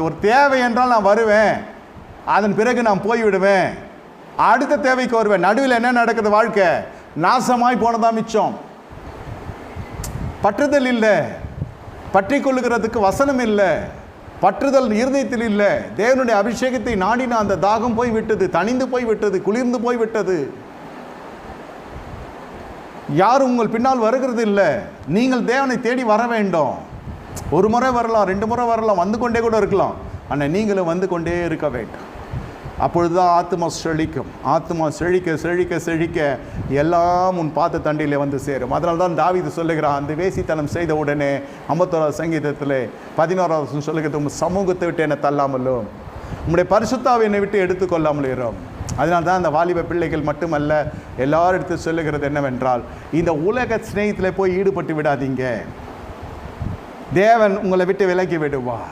ஒரு தேவை என்றால் நான் வருவேன், அதன் பிறகு நான் போய்விடுவேன், அடுத்த தேவைக்கு வருவேன். நடுவில் என்ன நடக்குது? வாழ்க்கை நாசமாய் போனதான் மிச்சம். பற்றுதல் இல்லை, பற்றி கொள்ளுகிறதுக்கு வசனம் இல்லை, பற்றுதல் இருதயத்தில் இல்லை. தேவனுடைய அபிஷேகத்தை நாடின அந்த தாகம் போய் விட்டது, தணிந்து போய் விட்டது, குளிர்ந்து போய் விட்டது. யாரும் உங்கள் பின்னால் வருகிறது இல்லை. நீங்கள் தேவனை தேடி வர வேண்டும். ஒரு முறை வரலாம், 2 முறை வரலாம், வந்து கொண்டே கூட இருக்கலாம். ஆனால் நீங்களும் வந்து கொண்டே இருக்க வேண்டும். அப்பொழுதுதான் ஆத்மா செழிக்கும். ஆத்மா செழிக்க செழிக்க செழிக்க எல்லாம் உன் பாத்த தண்டிலே வந்து சேரும். அதனால தான் தாவீது சொல்லுகிறான், அந்த வேசித்தனம் செய்த உடனே 51வது சங்கீதத்தில் 11வது சொல்லுகிறது, உங்கள் சமூகத்தை விட்டு என்னை தள்ளாமலும் உங்களுடைய பரிசுத்தாவை என்னை விட்டு எடுத்துக்கொள்ளாமல் இரும். அதனால தான் அந்த வாலிப பிள்ளைகள் மட்டுமல்ல, எல்லாரிடத்து சொல்லுகிறது என்னவென்றால், இந்த உலக சிநேகத்தில் போய் ஈடுபட்டு விடாதீங்க. தேவன் உங்களை விட்டு விலக்கி விடுவார்.